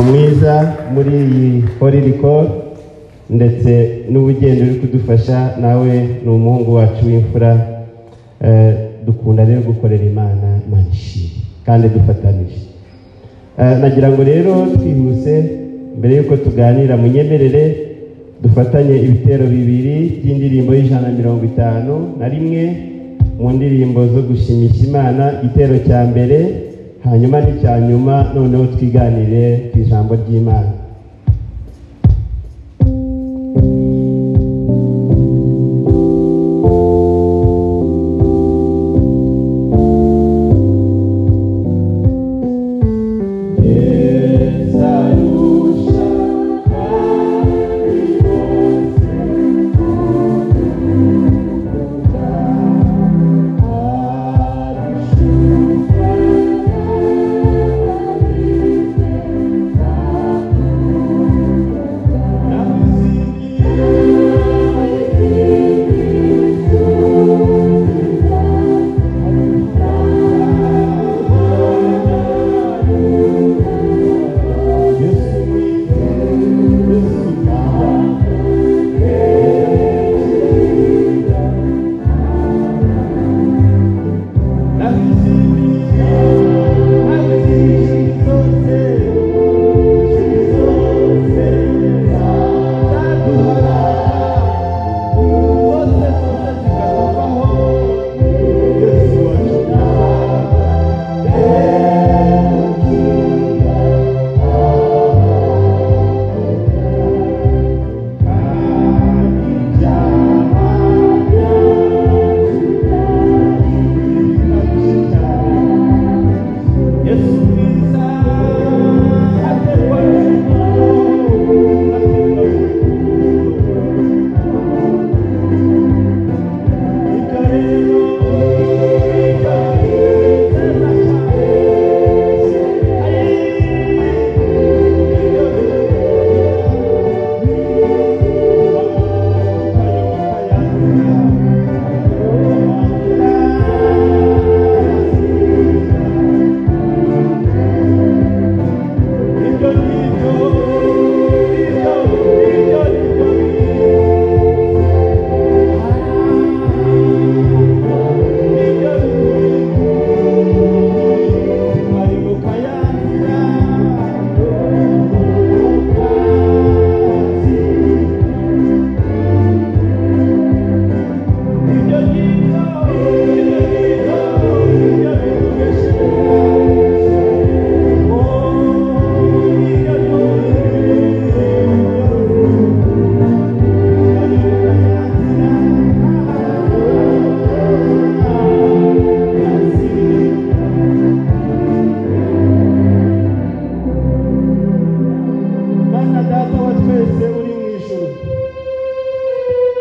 mwiza muri iyi Holy Record ndetse n'ubugendo uri kudufasha nawe ni umuhungu wacu w'imfura dukunda rero gukorera Imana ishimwe kandi dufatanije. Nagira ngo rero twihuse mbere yuko tuganira munyemerere dufatanye ibitero bibiri by'indirimbo y'151 mu ndirimbo zo gushimisha Imana, igitero cya mbere hanyuma n'icya nyuma, noneho twiganire ku ijambo ry'Imana.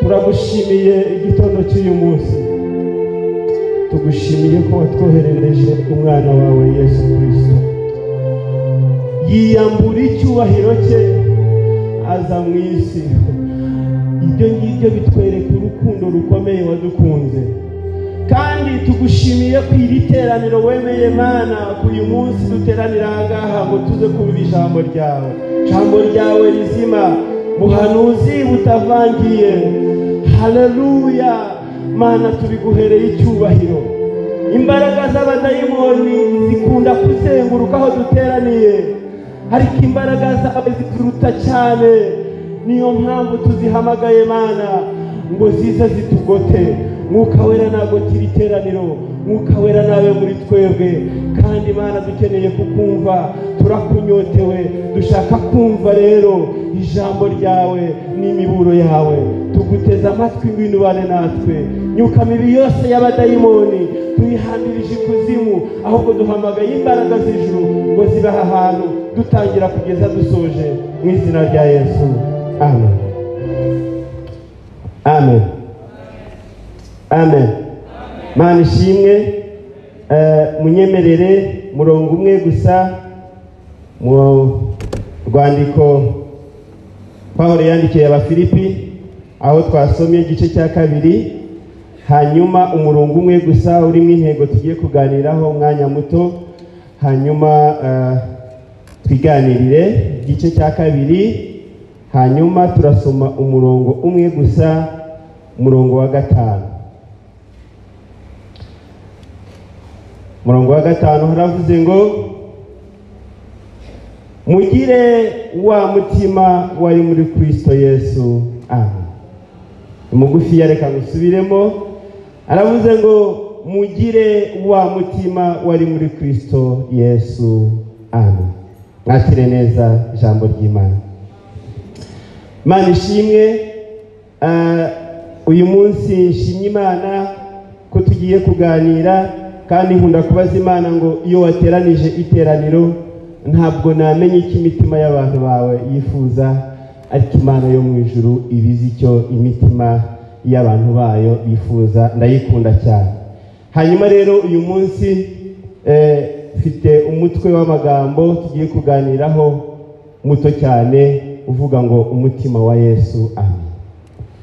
Turagushimiye igitondo cy'uyu munsi, tugushimiye ko watwoherereje umwana wawe Yesu Kristo, yiyambura icyubahiro cye aza mu isi. Ibyo ngibyo bitwereka urukundo rukomeye wadukunze, kandi tugushimiye ko iri teraniro wemeye Mana ko uyu munsi duteranira ahangaha ngo tuze kumva ijambo ryawe, ijambo ryawe rizima, buhanuzi butavangiye. Haleluya Mana, tubiguhereye icyubahiro. Imbaraga z'abadayimoni zikunda kuzenguruka aho duteraniye, ariko imbaraga zawe zituruta cyane. Niyo mpamvu tuzihamagaye Mana ngo zize zitugote. Mwuka wera nagotira iteraniro, Mwuka wera nawe muri twebwe, kandi Mana dukeneye kukumva, turakunyotewe, dushaka kumva rero ijambo ryawe n'imiburo yawe. Tuguteza amatwi ngwino ubane natwe. Myuka mibi yose y'abadayimoni tuyihandirije ikuzimu, ahubwo duhamagaye imbaraga z'ijuru ngo zibe aha hantu dutangira kugeza dusoje, mu izina rya Yesu, amen. Amen. Amen. Mana ishimwe. Munyemerere murongo umwe gusa mu rwandiko Pawulo yandikiye Abafilipi, aho twasomye igice cya 2, hanyuma umurongo umwe gusa urimo intego tugiye kuganiraho umwanya muto, hanyuma twiganirire igice cya kabiri, hanyuma turasoma umurongo umwe gusa, umurongo wa 5. Umurongo wa 5 haravuze ngo mugire wa mutima wari muri Kristo Yesu. Amen. Umugufi yareka gusubiremo, aravuze ngo mugire wa mutima wari muri Kristo Yesu. Amen. Mwakire neza ijambo ry'Imana. Imana ishimwe. Uyu munsi nshimye Imana ko tugiye kuganira, kandi nkunda kubaza Imana ngo iyo wateranije iteraniro ntabwo namenye iki imitima y'abantu bawe yifuza, ariko Imana yo mu ijuru ibizi icyo imitima y'abantu bayo bifuza. Ndayikunda cyane. Hanyuma rero uyu munsi mfite umutwe w'amagambo tugiye kuganiraho muto cyane uvuga ngo umutima wa Yesu. Amen.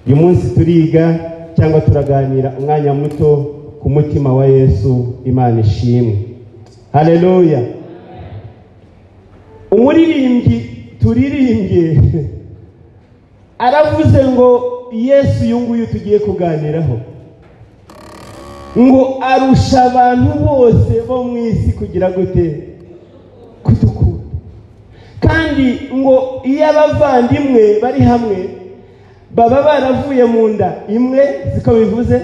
Uyu munsi turiga cyangwa turaganira umwanya muto ku mutima wa Yesu. Imana ishimwe. Haleluya. Umuririmbyi turirimbye aravuze ngo Yesu yunguyu tugiye kuganiraho ngo arusha abantu bose bo mu isi kugira gute? Kudukunda. Kandi ngo iyo abavandimwe bari hamwe baba baravuye mu nda imwe, ziko bivuze,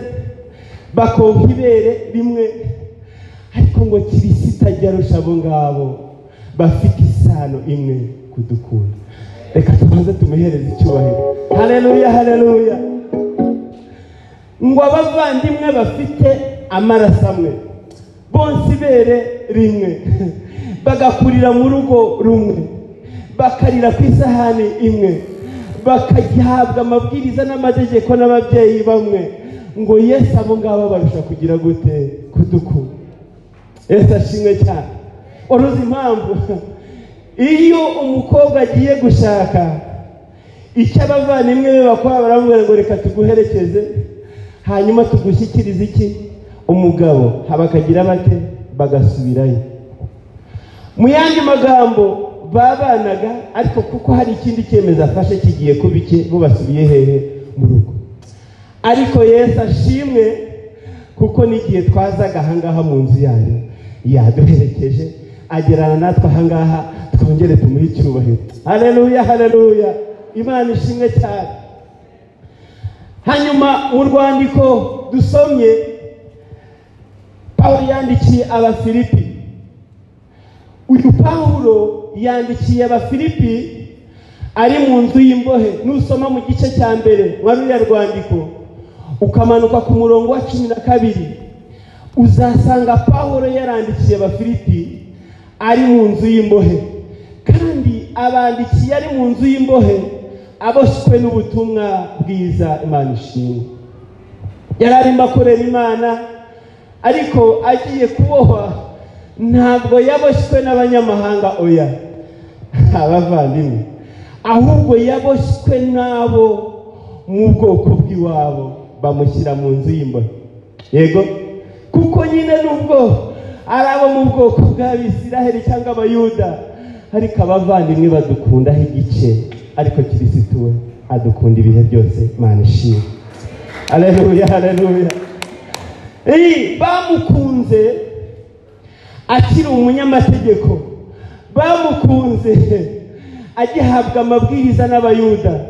bakonka ibere rimwe, ariko ngo Kristo ajya arusha abo ngabo bafite isano imwe kudukunda. Reka tubanze tumuhereze icyubahiro. Haleluya, haleluya. Ngo abavandimwe bafite amaraso amwe, bonse ibere rimwe, bagakurira mu rugo rumwe, bakarira ku isahani imwe, bakagihabwa amabwiriza n'amategeko n'ababyeyi bamwe, ngo Yesu abo ngabo barusha kugira gute? Kudukunda. Yesu ashimwe cyane. Uruzi impamvu iyo umukobwa agiye gushaka icyo abavandimwe be bakora, baramubwira ngo reka tuguherekeze, hanyuma tugushyikirize iki? Umugabo. Habakagira bate? Bagasubirayo. Mu yandi magambo babanaga, ariko kuko hari ikindi cyemezo afashe kigiye kubike, bo basubiye hehe? Mu rugo. Ariko Yesu ashimwe kuko n'igihe twazaga ahangaha mu nzu yayo yaduherekeje, agerana natwe ahangaha, twongere tumuhe icyubahiro. Haleluya, haleluya. Imana ishimwe cyane. Hanyuma mu rwandiko dusomye Pawulo yandikiye Abafilipi. Uyu Pawulo yandikiye Abafilipi ari mu nzu y'imbohe. Nusoma mu gice cya mbere wa ruriya rwandiko ukamanuka ku murongo wa 12, uzasanga Pawulo yarandikiye Abafilipi ari mu nzu y'imbohe, kandi abandikiye ari mu nzu y'imbohe aboshywe n'ubutumwa bwiza. Imana ishimwe. Yari arimo akorera Imana, ariko agiye kubohwa ntabwo yaboshywe n'abanyamahanga, oya, abavandimwe, ahubwo yaboshywe n'abo mu bwoko bw'iwabo, bamushyira mu nzu y'imbohe. Yego, kuko nyine nubwo ari abo mu bwoko bw'Abisiraheli cyangwa Abayuda, ariko abavandimwe badukundaho igice, ariko Kristo we adukunda ibihe byose. Imana ishimwe. Haleluya, haleluya. Bamukunze akiri umunyamategeko, bamukunze agihabwa amabwiriza n'Abayuda,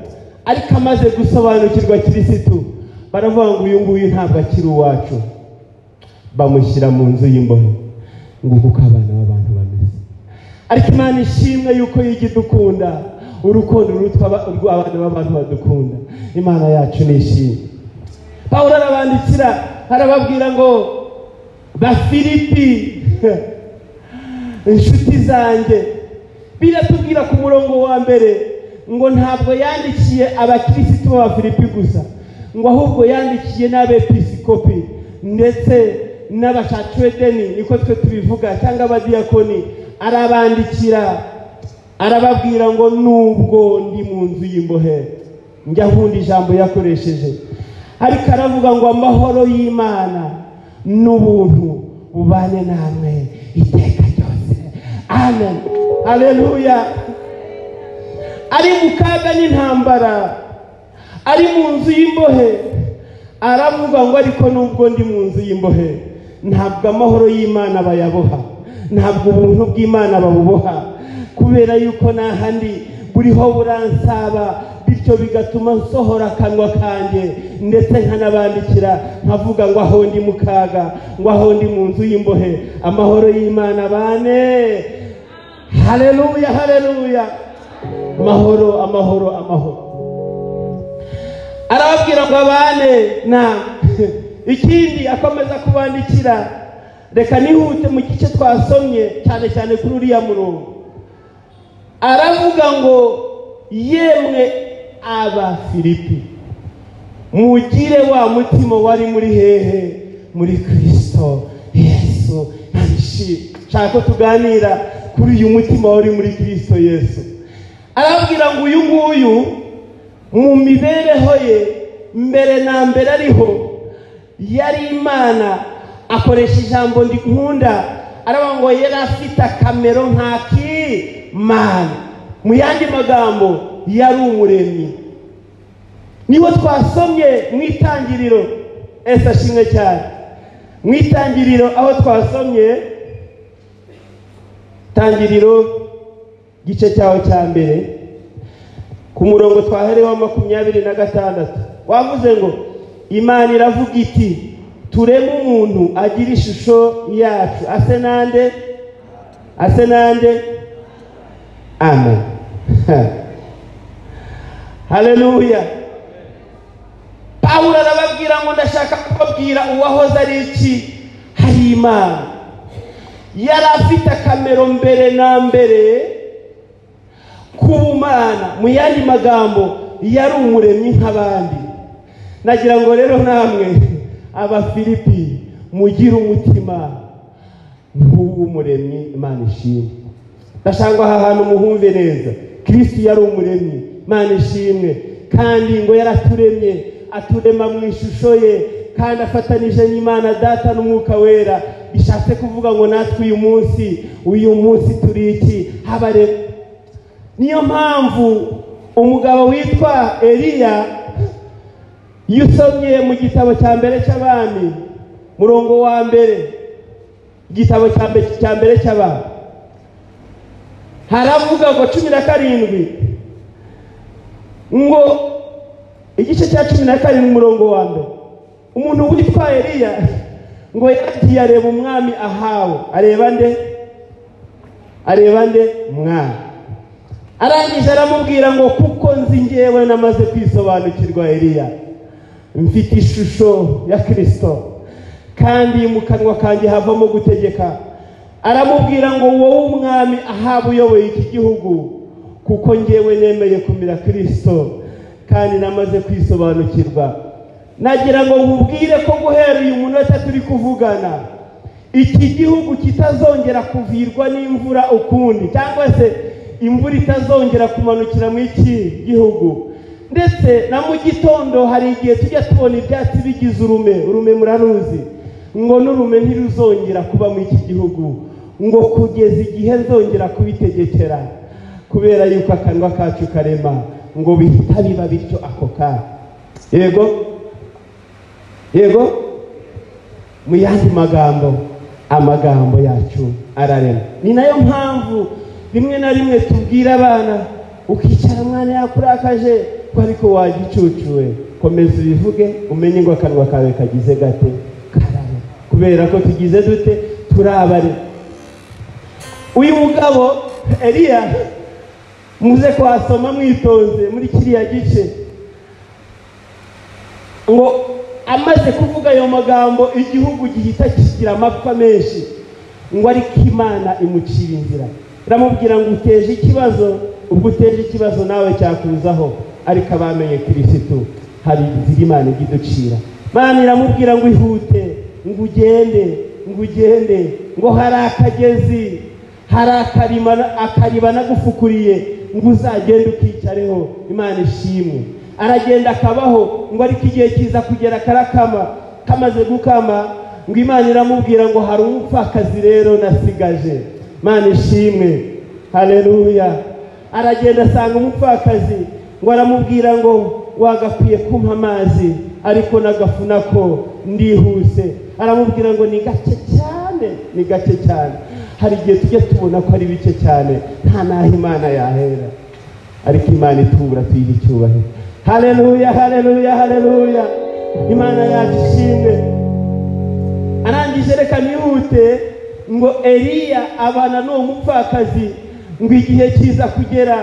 ariko amaze gusobanukirwa Kristo baravuga ngo uyu nguyu ntabwo akiri uwacu, bamushyira mu nzu y'imbohe. Ngo kuko abana b'abantu bameze. Ariko Imana ishimwe yuko yigidukunda, urukundo rutwa abana b'abantu badukunda. Imana yacu nishimwe. Pawulo arabandikira arababwira ngo Bafilipi, inshuti zanjye. Biratubwira ku murongo wa mbere ngo ntabwo yandikiye abakristo b'Abafilipi gusa, ngo ahubwo yandikiye n'abepiskopi ndetse n'abashacwedeni, niko twe tubivuga, cyangwa abadiyakoni. Arabandikira arababwira ngo nubwo ndi mu nzu y'imbohe, njya nkunda ijambo yakoresheje, ariko aravuga ngo amahoro y'Imana n'ubuntu bubane namwe iteka ryose. amen, haleluya. Ari mu kaga n'intambara, ari mu nzu y'imbohe, aravuga ngo ariko nubwo ndi mu nzu y'imbohe ntabwo amahoro y'Imana bayaboha, ntabwo ubuntu bw'Imana babuboha, kubera yuko nahandi buriho buransaba, bityo bigatuma nsohora akanwa kanjye ndetse nkanabandikira nkavuga ngo aho ndi mu kaga, ngo aho ndi mu nzu y'imbohe, amahoro y'Imana bane. Haleluya, haleluya. Amahoro, amahoro, amahoro. Arababwira ngo abane na ikindi akomeza kubandikira. Reka nihute mu gice twasomye cyane cyane kuri uriya murongo. Aravuga ngo yemwe aba Filipi, mugire wa mutima wari muri hehe? Muri Kristo Yesu. Nanishi shaka tuganira kuri uyu mutima wari muri Kristo Yesu. Arabwira ngo uyu nguyu mu mibereho ye mbere na mbere ariho yari Imana, akoresha ijambo ndikunda, aravuga ngo yari afite akamero nk'ak'Imana. Mu yandi magambo yari umuremyi. Niho twasomye mu itangiriro, ese ashimwe cyane, mu itangiriro aho twasomye tangiriro gice cyaho cya mbere ku murongo twahereho 26, wavuze ngo Imana iravuga iti tureme umuntu agira ishusho yacu, ase nande? Ase nande? Amen. Haleluya. Pawulo arababwira ngo ndashaka kubabwira uwahoze ari iki? Hari Imana. Yari afite akamero mbere na mbere k'ubumana, mu yandi magambo yari umuremyi nk'abandi. Nagira ngo rero namwe aba Filipi mugire umutima nk'uw'umuremyi. Imana ishimwe. Ndashaka aha hantu muhumve neza, Kristo yari umuremyi, Imana ishimwe, kandi ngo yaraturemye aturema mu ishusho ye, kandi afatanije n'Imana Data n'Umwuka Wera. Bishatse kuvuga ngo natwe uyu munsi turi iki? Habare. Niyo mpamvu umugabo witwa Eliya, yusomye mu gitabo cya mbere cy'Abami murongo wa mbere, igitabo cya mbere cy'Abami, haravuga ngo 17 ngo igice cya 17 murongo wa mbere, umuntu witwa Eliya ngo yagiye areba umwami Ahabu. Areba nde? Umwami. Arangije aramubwira ngo kuko nzi ngewe namaze kwisobanukirwa Eliya, mfite ishusho ya Kristo, kandi mu kanwa kanjye havamo gutegeka. Aramubwira ngo wowe umwami Ahabu uyoboye iki gihugu, kuko ngewe nemeye kumira Kristo kandi namaze kwisobanukirwa. Nagira ngo nkubwire ko guhera uyu munota turi kuvugana, iki gihugu kitazongera kuvirwa n'imvura ukundi, cyangwa se imvura itazongera kumanukira mu iki gihugu. Ndetse na mu gitondo hari igihe tujya tubona ibyatsi bigize urume muraruzi, ngo n'urume ntiruzongera kuba mu iki gihugu, ngo kugeza igihe nzongera kubitegekera, kubera yuko akanwa kacu karema, ngo bihita biba bityo ako kanya. Yego, mu yandi magambo, amagambo yacu ararema. Ni nayo mpamvu rimwe na rimwe tubwira abana, ukicara mwana yakurakaje ko ariko wagicucuwe, komeza ubivuge, umenye ngo akanwa kawe kagize gate? Karare. Kubera ko tugize dute? Turabare. Uyu mugabo Eliya, muze kwasoma mwitonze muri kiriya gice, ngo amaze kuvuga ayo magambo igihugu gihita kigira amapfa menshi, ngo ariko Imana imucira inzira. Iramubwira ngo uteje ikibazo, ubwo uteje ikibazo nawe cyakuzaho, ariko abamenye Kristo hari inzira Imana igiducira. Imana iramubwira ngo ihute, ngo ugende, ngo hari akagezi, hari akariba nagufukuriye, ngo uzagende ukicareho. Imana ishimwe. Aragenda akabaho, ngo ariko igihe kiza kugera karakama. Kamaze gukama, ngo Imana iramubwira ngo hari umupfakazi rero nasigaje, Mana ishimwe. Haleluya. Aragenda asanga umupfakazi ngo aramubwira ngo wagakwiye kumpa amazi ariko nagafu nako ndihuse. Aramubwira ngo ni gake cyane, ni gake cyane. Hari igihe tujya tubona ko ari bike cyane nta naho Imana yahera, ariko Imana itubura tuyiha icyubahiro. Haleluya, haleluya, haleluya. Imana yacu ishimwe. Arangije reka nihute ngo Eliya abana n'uwo mupfakazi ngo igihe kiza kugera.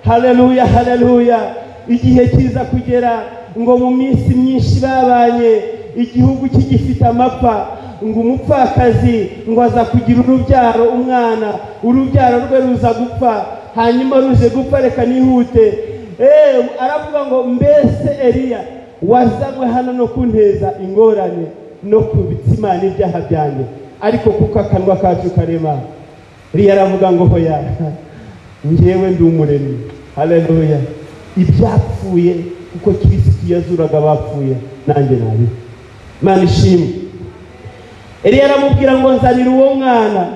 Haleluya, haleluya. Igihe kiza kugera ngo mu minsi myinshi babanye igihugu kigifite amapfa, ngo umupfakazi ngo aza kugira urubyaro, umwana urubyaro rwe ruza gupfa. Hanyuma ruje gupfa reka nihute. Aravuga ngo mbese Eliya wazanywe hano no kunteza ingorane no kubitsa Imana ibyaha byanjye, ariko kuko akanwa kacu karema. Eliya aravuga ngo hoya, njyewe ndi umuremyi. Haleluya. Ibyapfuye kuko Kristo yazuraga abapfuye nanjye nabi. Imana ishimwe. Eliya aramubwira ngo nzanira uwo mwana,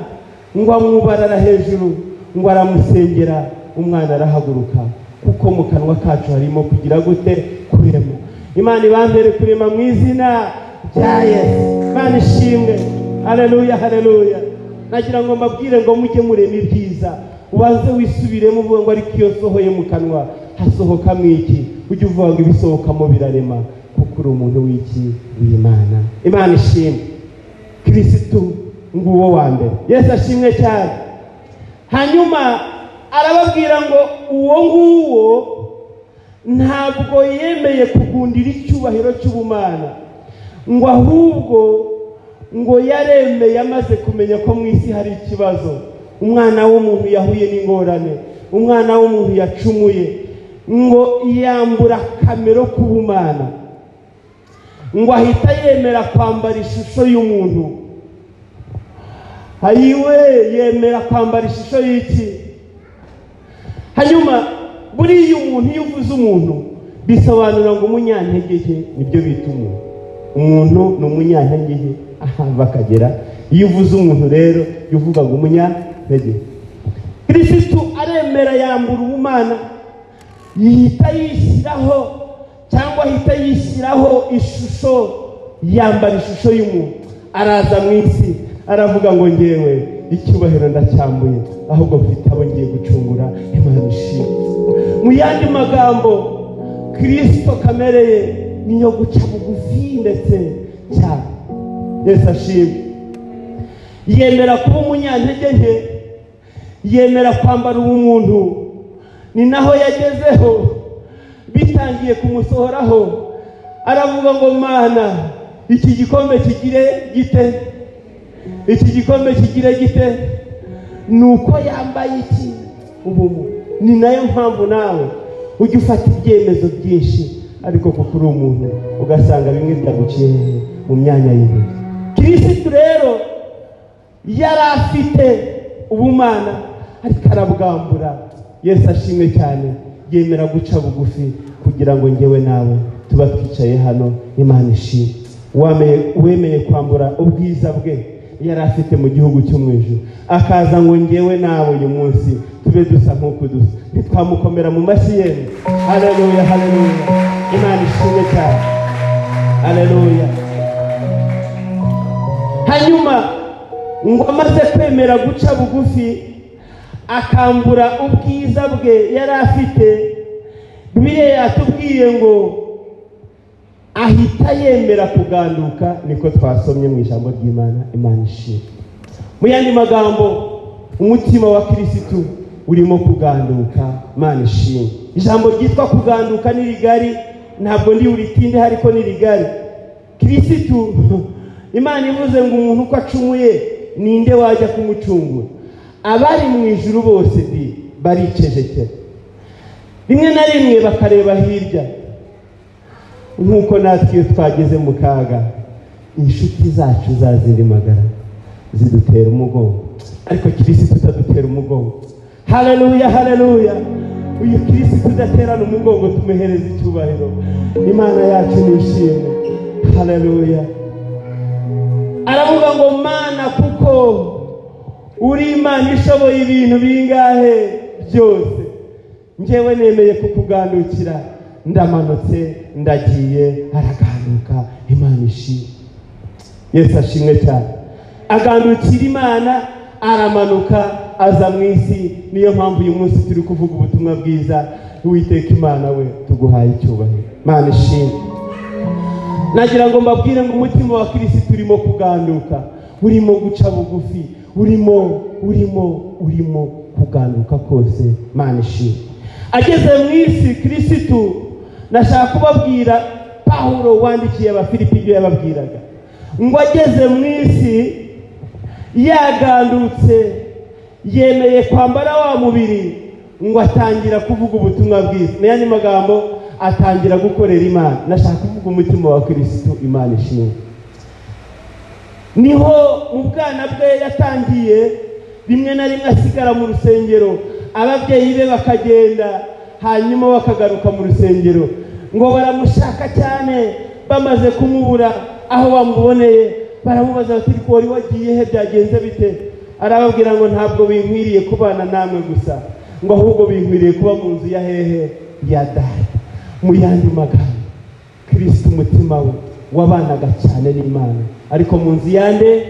ngo amwubarara hejuru, ngo aramusengera. Umwana arahaguruka kuko mu kanwa kacu harimo kugira gute? Kurema. Imana ibambere kurema mu izina rya Yesu. Imana ishimwe. Haleluya, haleluya. Nagira ngo mbabwire ngo mujye murema ibyiza, ubanze wisubiremo uvuga ngo ariko iyo sohoye mu kanwa hasohokamo iki? Ujye uvuga ngo ibisohokamo birarema, kuko uri umuntu w'iki? W'Imana. Imana ishimwe. Kristo nguwo wa mbere. Yesu ashimwe cyane. Hanyuma arababwira ngo uwo nguwo ntabwo yemeye kugundira icyubahiro cy'ubumana, ngo ahubwo ngo yaremeye amaze kumenya ko mu isi hari ikibazo. Umwana w'umuntu yahuye n'ingorane, umwana w'umuntu yacumuye, ngo yambura kamero k'ubumana, ngo ahita yemera kwambara ishusho y'umuntu. Hayiwe yemera kwambara ishusho y'iki? Hanyuma buriya umuntu, iyo uvuze umuntu bisobanura ngo umunyantege nke, nibyo bita umuntu. Umuntu ni umunyantege nke ahava akagera. Iyo uvuze umuntu rero uvuga ngo umunyantege. Kristo aremera yambura ubumana, yihita yishyiraho cyangwa ahita yishyiraho ishusho, yambara ishusho y'umuntu. Araza mu isi aravuga ngo ngewe icyubahiro ndacyambuye, ahubwo mfite abo ngiye gucungura. Imana ishimwe. Mu yandi magambo, Kristo kamere ye niyo guca bugufi ndetse cyane. Yesu ashimwe. Yemera kuba umunyantege nke, yemera kwambara ubumuntu. Ni naho yagezeho bitangiye kumusohoraho, aravuga ngo Mana, iki gikombe kigire gite? Iki gikombe kigire gite? Nuko yambaye iki? Ubumuntu. Ni nayo mpamvu nawe ujya ufata ibyemezo byinshi, ariko kuko uri umuntu ugasanga bimwe byaguciye mu myanya y'ibintu. Kristo rero yari afite ubumana ariko arabwambura. Yesu ashimwe cyane. Yemera guca bugufi kugira ngo ngewe nawe tuba twicaye hano. Imana ishimwe. Wemeye kwambura ubwiza bwe yari afite mu gihugu cyo mu ijuru, akaza ngo ngewe nawe uyu munsi tube dusa nk'uko dusa. Ntitwamukomera mu mashyi yemwe? Haleluya, haleluya. Imana ishimwe cyane. Haleluya. Hanyuma ngo amaze kwemera guca bugufi akambura ubwiza bwe yari afite, Bibiliya yatubwiye ngo ahita yemera kuganduka. Niko twasomye mu ijambo ry'Imana. Imana ishimwe. Mu yandi magambo, umutima wa Kristo urimo kuganduka. Imana ishimwe. Ijambo ryitwa kuganduka ni rigari, ntabwo ndi uritinde, ariko ni rigari. Kristo, Imana ivuze ngo umuntu uko acumuye ninde wajya kumucungura? Abari mu ijuru bose baricecekera, rimwe na rimwe bakareba hirya, nk'uko natwe iyo twageze mu kaga inshuti zacu zazirimagara zidutera umugongo, ariko Kristo tutadutera umugongo. Haleluya, haleluya. Uyu Kristo tudaterana umugongo, tumuhereza icyubahiro. Imana yacu nishimwe. Haleluya. Aravuga ngo Mana, kuko uri Imana ishoboye ibintu bingahe byose. Njyewe nemeye kukugandukira, ndamanutse ndagiye, araganduka. Imana ishimwe. Yesu ashimwe cyane. Agandukira Imana, aramanuka aza mu isi. Niyo mpamvu uyu munsi turi kuvuga ubutumwa bwiza. Uwiteka Imana we tuguhaye icyubahiro. Imana ishimwe. Nagira ngo mbabwire ngo umutima wa Kristo urimo kuganduka, urimo guca bugufi, urimo kuganduka kose. Imana ishimwe. Ageze mu isi Kristo, nashaka kubabwira Pawulo wandikiye Abafilipi ibyo yababwiraga, ngo ageze mu isi yagandutse, yemeye kwambara wa mubiri, ngo atangira kuvuga ubutumwa bwiza. N'ayandi magambo, atangira gukorera Imana. Nashaka kuvuga umutima wa Kristo. Imana ishimwe. Niho mu bwana bwe yatangiye, rimwe na rimwe asigara mu rusengero, ababyeyi be bakagenda, hanyuma bakagaruka mu rusengero, ngo baramushaka cyane. Bamaze kumubura aho bamuboneye, baramubaza bati ko wari wagiye he, byagenze bite? Arababwira ngo ntabwo binkwiriye kubana namwe gusa, ngo ahubwo binkwiriye kuba mu nzu ya hehe, ya Data. Mu yandi magambo, Kristo umutima we wabanaga cyane n'Imana, ariko mu nzu yande.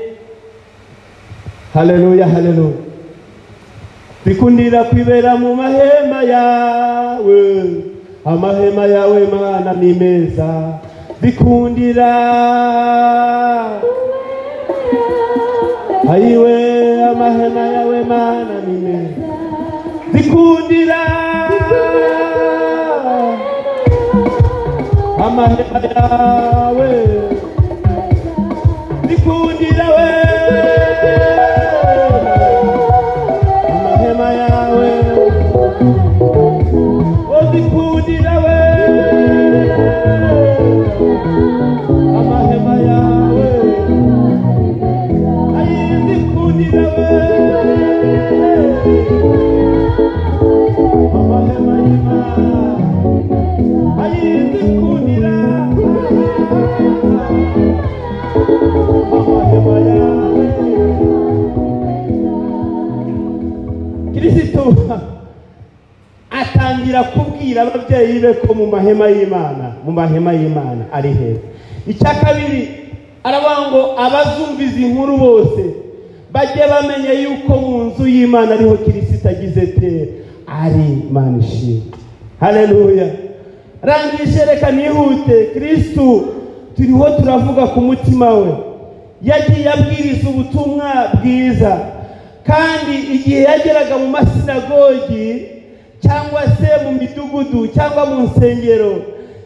Haleluya, haleluya. Bikundira kwibera mu mahema yawe, amahema yawe Mana ni meza. Bikundira ayiwe, amahema yawe Mana ni meza. Bikundira amahema yawe, bikundira we amahema yawe, o bikundira we amahema yawe, ayi bikundira we amahema y'Imana, ayi bikundira amahema yawe. Kristo atangira kubwira ababyeyi be ko mu mahema y'Imana ari heza. Icya kabiri, aravuga ngo abazumviza inkuru bose bajye bamenye yuko mu nzu y'Imana ariho Kristo agize te ari. Imana ishimwe. Haleluya. Rangije reka nihute. Kristo turiho turavuga ku mutima we, yagiye abwiriza ubutumwa bwiza, kandi igihe yageraga mu masinagogi cyangwa se mu midugudu cyangwa mu nsengero,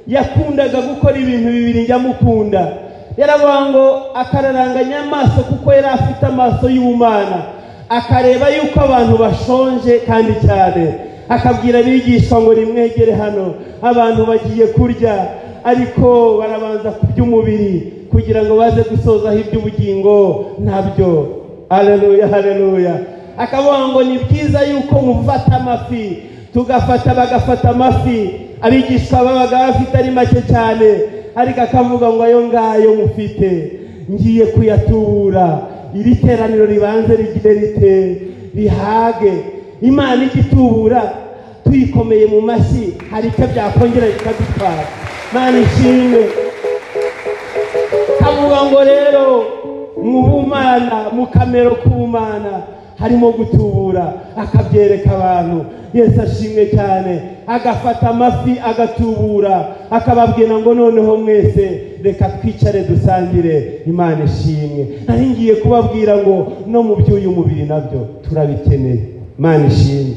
yakundaga gukora ibintu bibiri njyamukunda. Yaravuga ngo akararanganya amaso, kuko yari afite amaso y'ubumana, akareba yuko abantu bashonje kandi cyane. Akabwira abigishwa ngo nimwegere hano, abantu bagiye kurya ariko barabanza kurya umubiri kugira ngo baze gusozaho iby'ubugingo nabyo. Haleluya, haleluya. Akavuga ngo ni byiza yuko mufata amafi, bagafata amafi. Abigishwa babaga bafite ari make cyane, ariko akavuga ngo ayo ngayo mufite ngiye kuyatubura, iri teraniro ribanze rigire rite, rihage. Imana igitubura tuyikomeye mu mashyi, hari icyo byakongera bikadutwara. Imana ishimwe. Kavuga ngo rero mu bumana, mu kamero k'ubumana harimo gutubura, akabyereka abantu. Yesu ashimwe cyane. Agafata amafi agatubura, akababwira ngo noneho mwese reka twicare dusangire. Imana ishimwe. Nari ngiye kubabwira ngo no mu by'uyu mubiri nabyo turabikeneye. Imana ishimwe.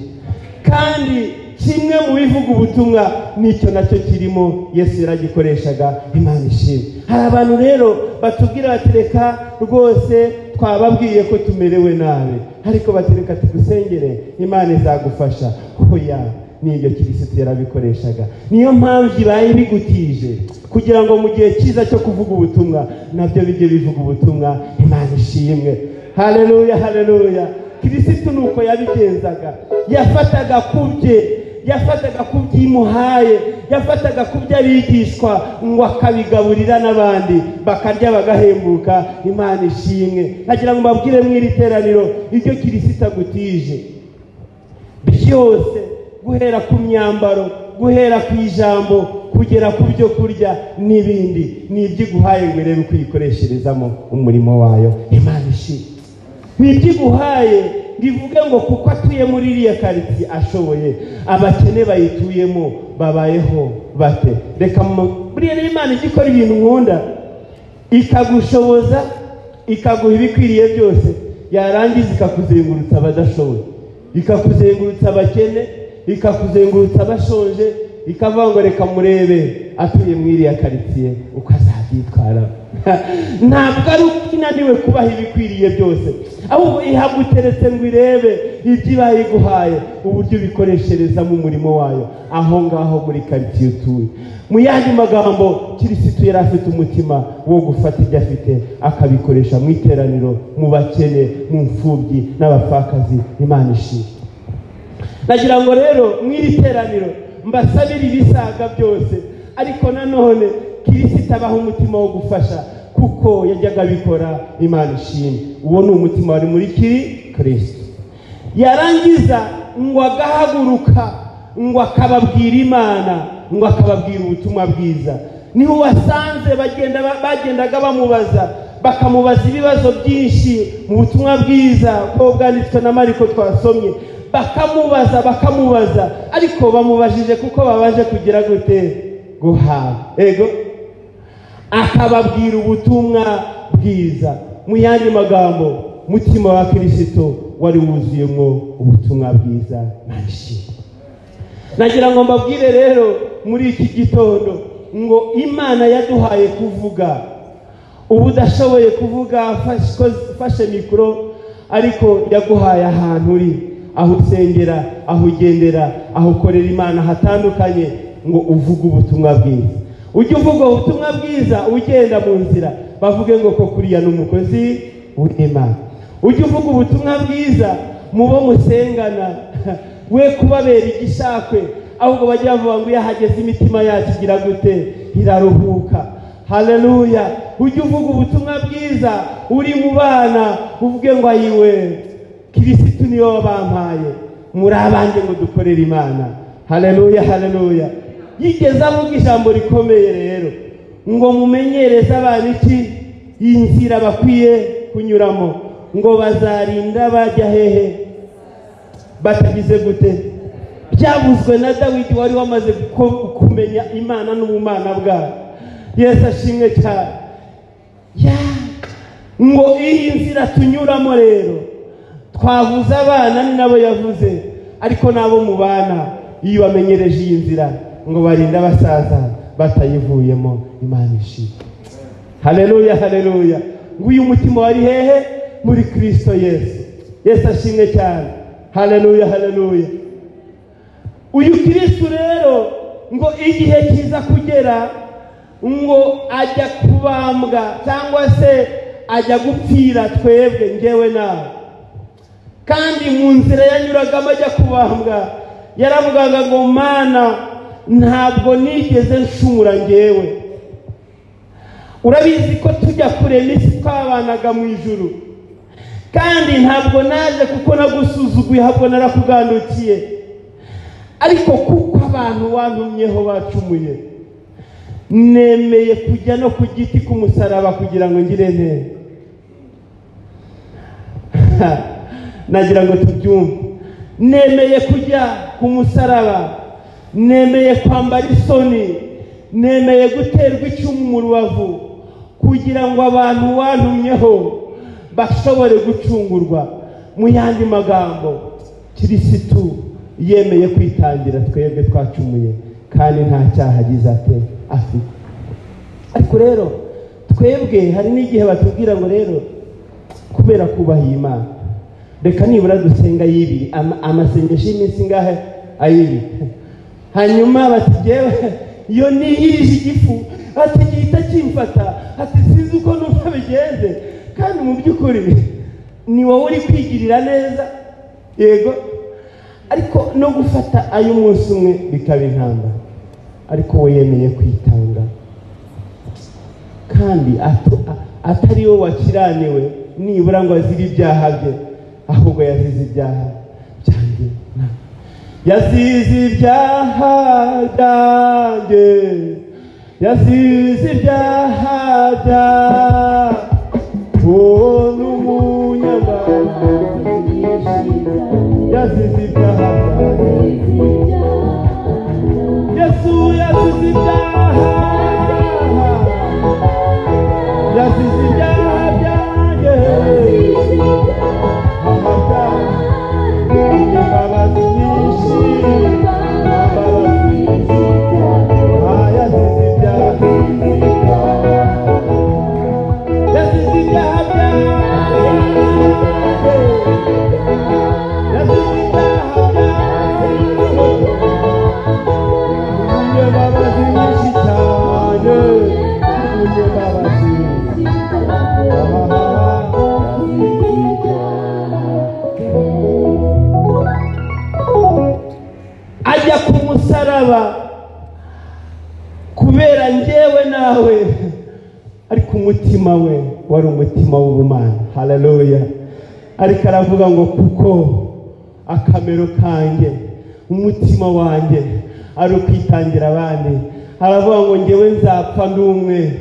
Kandi kimwe mu bivuga ubutumwa nicyo nacyo kirimo Yesu yaragikoreshaga. Imana ishimwe. Hari abantu rero batubwira bati reka rwose twababwiye ko tumerewe nabi, ariko batereka tugusengere Imana izagufasha. Oya, n'ibyo Kristo yarabikoreshaga. Niyo mpamvu ibaye bigutije kugira ngo mu gihe cyiza cyo kuvuga ubutumwa nabyo bijye bivuga ubutumwa. Imana ishimwe. Haleluya, haleluya. Kristo nuko yabigenzaga. Yafataga kubye, yafataga ku by'imuhaye, yafataga ku by'abigishwa ngo akabigaburira n'abandi bakarya bagahembuka. Imana ishimwe. Nagira ngo mbabwire mu iri teraniro ibyo Kristo agutije byose, guhera ku myambaro, guhera ku ijambo, kugera ku byo kurya n'ibindi, ni iby'iguhaye ngo urebe kuyikoresherezamo umurimo wayo. Imana ishimwe. Ni iby'iguhaye bivuge ngo kuko atuye muri iriya karitsiye ashoboye, abakene bayituyemo babayeho bate. Reka buriya Imana ijya ikora ibintu nkunda, ikagushoboza, ikaguha ibikwiriye byose, yarangiza ikakuzengurutsa abadashoboye, ikakuzengurutsa abakene, ikakuzengurutsa abashonje, ikavuga ngo reka murebe atuye muri iriya karitsiye uko azabyitwara. Ntabwo ari uko inaniwe kubaha ibikwiriye byose, ahubwo ihaguteretse ngo irebe ibyo ibaye iguhaye uburyo ubikoresherezamo umurimo wayo aho ngaho muri karitsiye utuye. Mu yandi magambo, Kristo yari afite umutima wo gufata ibyo afite akabikoresha mu iteraniro, mu bakene, mu mfubyi n'abapfakazi. Imana ishimwe. Nagira ngo rero mu iri teraniro mbasabire ibisaga byose, ariko nanone Kristo abaho umutima wo gufasha kuko yajyaga abikora. Imana ishimwe. Uwo ni umutima wari muri Kristo. Yarangiza ngo agahaguruka ngo akababwira Imana, ngo akababwira ubutumwa bwiza. Niho wasanze bagendaga bamubaza, bakamubaza ibibazo byinshi mu butumwa bwiza ko bwanditswe na Mariko twasomye. Bakamubaza, ariko bamubajije kuko babaje kugira gute? Guhaha. Ego akababwira ubutumwa bwiza. Mu yandi magambo, mutima wa Kristo wari wuzuyemo ubutumwa bwiza. Nagira ngo mbabwire rero muri iki gitondo ngo Imana yaduhaye kuvuga. Ubu udashoboye kuvuga, fashe mikoro, ariko yaguhaye ahantu uri, aho usengera, aho ugendera, aho ukorera Imana hatandukanye, ngo uvuge ubutumwa bwiza. Ujye uvuga ubutumwa bwiza ugenda mu nzira, bavuge ngo ko kuriya n'umukozi w'Imana. Ujye uvuga ubutumwa bwiza mu bo musengana, we kubabera igishakwe, ahubwo bajya bavuga ngo yahageze imitima yacu igira gute? Iraruhuka. Haleluya. Ujye uvuga ubutumwa bwiza uri mu bana, uvuge ngo ayiwe Kristo niyo wabampaye, muri abanjye ngo dukorere Imana. Haleluya, haleluya. Yigeze avuga ijambo rikomeye rero ngo mumenyereze abana iki? Inzira bakwiye kunyuramo, ngo bazarinda bajya hehe? Batagize gute? Byavuzwe na Dawidi wari wamaze kumenya Imana n'ubumana bwayo. Yesu ashimwe cyane. Ngo iyi nzira tunyuramo rero, twavuze abana ni nabo yavuze, ariko nabo mu bana iyo bamenyereje iyi nzira ngo barinda basaza batayivuyemo. Imana ishimwe. Haleluya, haleluya. Ngo uyu mutima wari hehe? Muri Kristo Yesu. Yesu ashimwe cyane. Haleluya, haleluya. Uyu Kristo rero ngo igihe kiza kugera ngo ajya kubambwa, cyangwa se ajya gupfira twebwe, ngewe nawe. Kandi mu nzira yanyuragamo ajya kubambwa yaravugaga ngo Mana, ntabwo nigeze nshumura ngewe. Urabizi ko tujya kurema isi twabanaga mu ijuru, kandi ntabwo naje kuko nagusuzuguye, ahubwo narakugandukiye. Ariko kuko abantu wantumyeho bacumuye, nemeye kujya no ku giti k'umusaraba kugira ngo ngire nte. Nagira ngo tubyumve. Nemeye kujya ku musaraba, nemeye kwambara isoni, nemeye guterwa icyuma mu rubavu kugira ngo abantu wantumyeho bashobore gucungurwa. Mu yandi magambo, Kristo yemeye kwitangira twebwe twacumuye, kandi nta cyaha agize afite. Ariko rero twebwe hari n'igihe batubwira ngo rero kubera kubaha Imana, reka nibura dusenga y'ibiri, amasengesho y'iminsi ngahe ayibiri. Hanyuma bati jewe iyo nihirije igifu ati gihita kimfata, ati sinzi uko numva bigenze. Kandi mu by'ukuri ni wowe uri kwigirira neza. Yego, ariko no gufata ay'umunsi umwe bikaba intambara, ariko we yemeye kwitanga, kandi atari we wakiraniwe nibura ngo azire ibyaha bye, ahubwo yazize ibyaha byanjye, yazize ibyaha byanjye, yazize ibyaha byanjye, uwo ni umunyambabazi, yazize ibyaha byanjye, Yesu yazize ibyaha, yazize ibyaha byanjye, imbabazi nyinshi, yazize ibyaha, yazize ibyaha byanjye, yazize ibyaha byanjye, imbabazi nyinshi cyane, imbabazi ajya ku musaraba kubera njyewe nawe, ariko umutima we wari umutima w'ubumana. Haleluya. Ariko aravuga ngo kuko akamero kanjye, umutima wanjye ari ukwitangira abandi, aravuga ngo njyewe nzapfa ndi umwe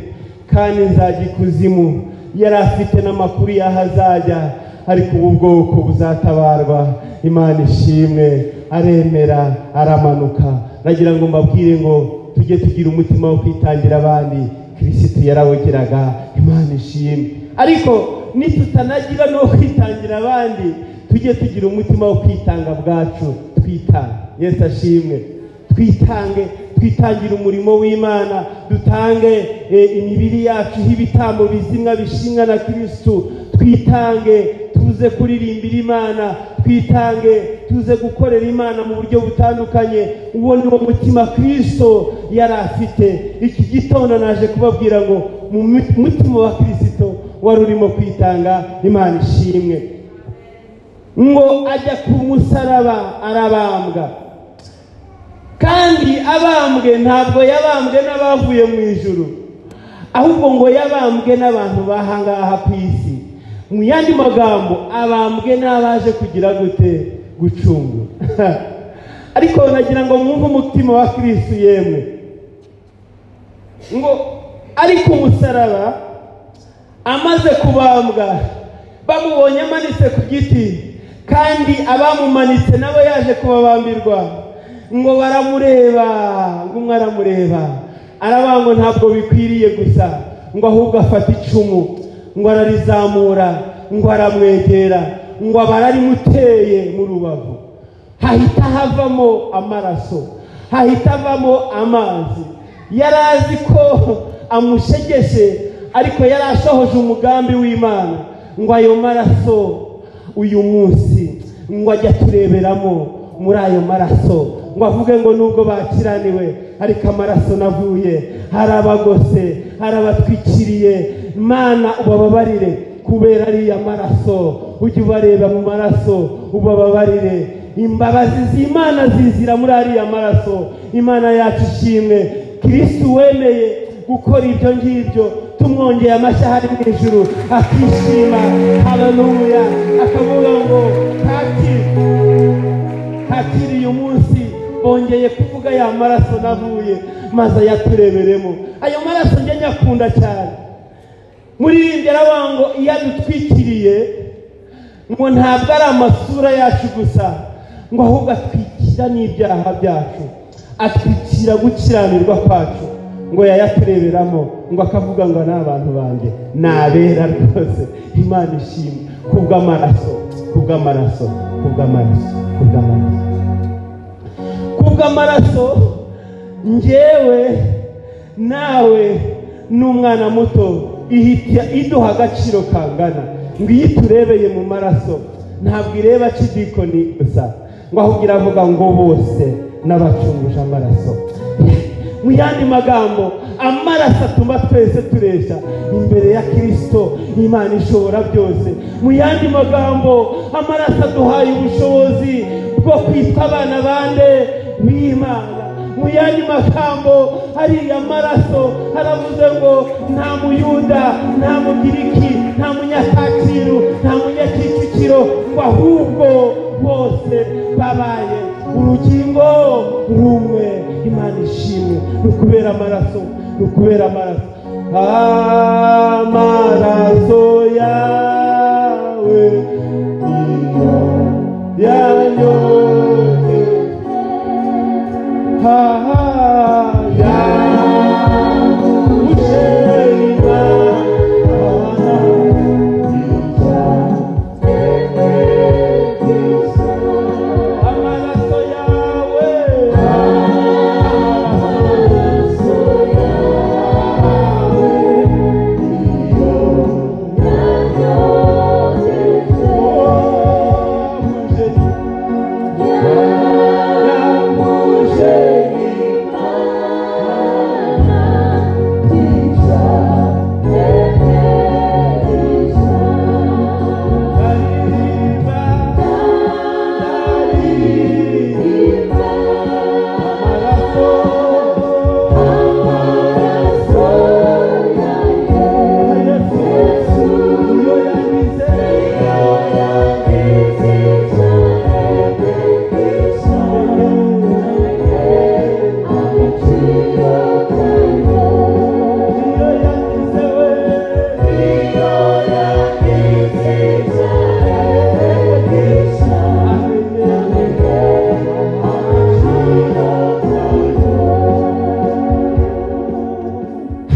kandi nzajya ikuzimu. Yari afite n'amakuru y'ahazajya, ariko ubu bwoko buzatabarwa. Imana ishimwe, aremera aramanuka. Nagira ngo mbabwire ngo tujye tugira umutima wo kwitangira abandi. Kristo yarawugiraga. Imana ishimwe. Ariko nitutanagira no kwitangira abandi, tujye tugira umutima wo kwitanga bwacu. Twitange. Yesu ashimwe. Twitangira umurimo w'Imana, dutange imibiri yacu h'ibitambo bizimwa bishimwa na Kristo. Twitange tuze kuririmbira Imana, twitange tuze gukorera Imana mu buryo butandukanye. Uwo ni wo mutima Kristo yari afite. Iki gitondo naje kubabwira ngo mu mutima wa Kristo wari urimo kwitanga. Imana ishimwe. Ngo ajya ku musaraba arabambwa, kandi abambwe ntabwo yabambwe n'abavuye mu ijuru, ahubwo ngo yabambwe n'abantu bahangaha ku isi. Mu yandi magambo, abambwe n'abaje kugira gute? Gucungura. Ariko nagira ngo mwumve umutima wa Kristo yemwe. Ngo ari ku musaraba amaze kubambwa, bamubonye amanitse ku giti, kandi abamumanitse nabo yaje kubabambirwa, ngo baramureba, ngo umwe aramureba, aravuga ngo ntabwo bikwiriye gusa, ngo ahubwo afata icumu, ngo ararizamura, ngo aramwegera, ngo abararimuteye mu rubavu. Hahita havamo amaraso, hahita havamo amazi. Yari azi ko amushegeshe, ariko yari ashohoje umugambi w'Imana, ngo ayo maraso uyu munsi ngo ajya tureberamo muri ayo maraso, ngo avuge ngo nubwo bakiraniwe, ariko amaraso navuye harabagose, harabatwikiriye. Mana ubababarire kubera ari amaraso, ujye ubareba mu maraso ubababarire. Imbabazi z'Imana zizira muri ari amaraso. Imana yacu ishimwe. Kristo wemeye gukora ibyo ngibyo, tumwongeye amashyi mu ijuru akishima. Haleluya. Akavuga ngo kakiri uyu munsi bongeye kuvuga ya maraso navuye, maze yatureberemo. Ayo maraso njye nyakunda cyane. Muririmbye aravuga ngo iyo adutwikiriye, ngo ntabwo ari amasura yacu gusa, ngo ahubwo atwikira n'ibyaha byacu, atwikira gukiranirwa kwacu, ngo yayatureberamo, ngo akavuga ngo n'abantu banjye nabera rwose. Imana ishimwe kubw'amaraso, kubw'amaraso, kubw'amaraso, kubw'amaraso, kubw'amaraso. Njyewe nawe n'umwana muto ihita iduha agaciro kangana. Ngo iyo turebeye mu maraso, ntabwo ireba kidikoni gusa, ngo ahubwo iravuga ngo bose n'abacunguje amaraso. Mu yandi magambo, amaraso atuma twese turesha imbere ya Kristo, Imana ishobora byose. Mu yandi magambo, amaraso aduhaye ubushobozi bwo kwitwa abana bande b'Imana. Mu yandi magambo hariya maraso haravuze ngo nta muyuda, nta mugiriki, nta munyakaciro, nta munyakicukiro, ngo ahubwo bose babaye urugingo rumwe. Imana ishimwe. Nukubera amaraso, nukubera amaraso. Amaraso yawe niyo yanyoye,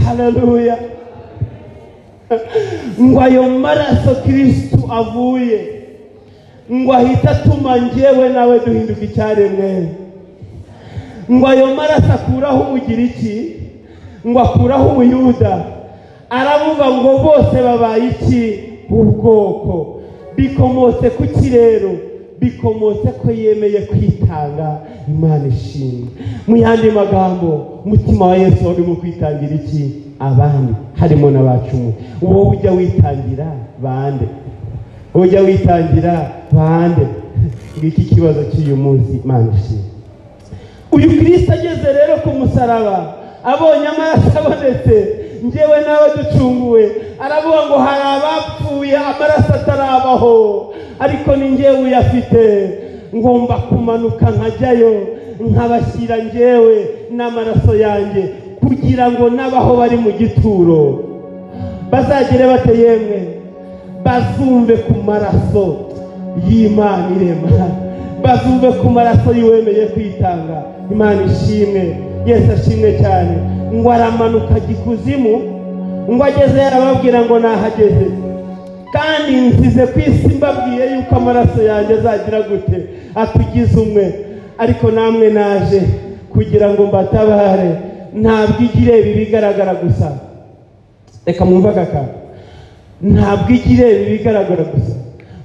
haleluya. Ngo ayo maraso Kristo avuye, ngo ahita atuma njyewe nawe duhinduka icyaremwe. Ngo ayo maraso akuraho umugiriki, ngo akuraho umuyuda, aravuga ngo bose babaye iki? Ubwoko. Bikomotse ku kirero, bikomotse ko yemeye kwitanga. Imana ishimwe. Mu yandi magambo, umutima wa Yesu wari mu kwitangira iki? Abandi, harimo n'abacu. Wowe ujya witangira bande? Ujya witangira bande? Ngiki kibazo cy'uyu munsi. Imana ishimwe. Uyu Kristo ageze rero ku musaraba, abonye amaraso abonetse, njyewe nawe ducunguwe, aravuga ngo hari abapfuye amaraso atarabaho, ariko ni njyewe uyafite. Ngomba kumanuka nkajyayo nkabashyira njyewe n'amaraso yanjye, kugira ngo n'abaho bari mu gituro bazagere bate yemwe? Bazumve ku maraso y'Imana irema, bazumve ku maraso y'uwemeye kwitanga. Imana ishimwe. Yesu ashimwe cyane. Ngo aramanuka gikuzimu, ngo ageze yarababwira ngo nahageze, kandi nsize ku isi mbabwiye yuko amaraso yanjye azagira gute? Atugize umwe. Ariko namwe naje kugira ngo mbatabare. Ntabwo igireba ibigaragara gusa. Reka mwumvaga aka. Ntabwo igireba ibigaragara gusa,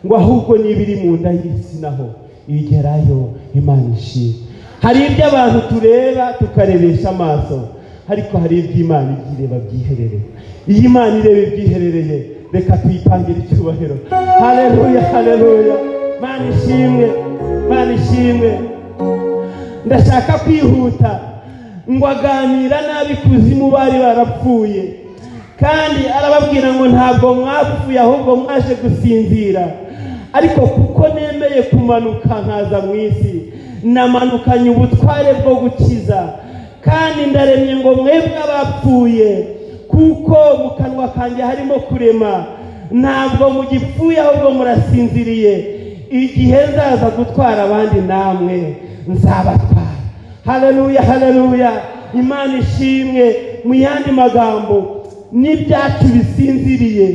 ngo ahubwo n'ibiri mu nda y'isi naho igerayo. Imana ishimwe. Hari ibyo abantu tureba tukarebesha amaso, ariko hari iby'Imana igireba byiherereye. Iyi Imana ireba ibyiherereye, reka tuyitangire icyubahiro. Haleluya, haleluya. Imana ishimwe, Imana ishimwe. Ndashaka kwihuta. Ngo aganira nabi kuzimu bari barapfuye, kandi arababwira ngo ntabwo mwapfuye ahubwo mwaje gusinzira. Ariko kuko nemeye kumanuka nkaza mu isi, namanukanye ubutware bwo gukiza, kandi ndaremye ngo mwebwe abapfuye, kuko mu kanwa kanjye harimo kurema. Ntabwo mugipfuye ahubwo murasinziriye. Igihe nzaza gutwara abandi namwe nzabatwara. Haleluya, haleluya. Imana ishimwe. Mu yandi magambo, n'ibyacu bisinziriye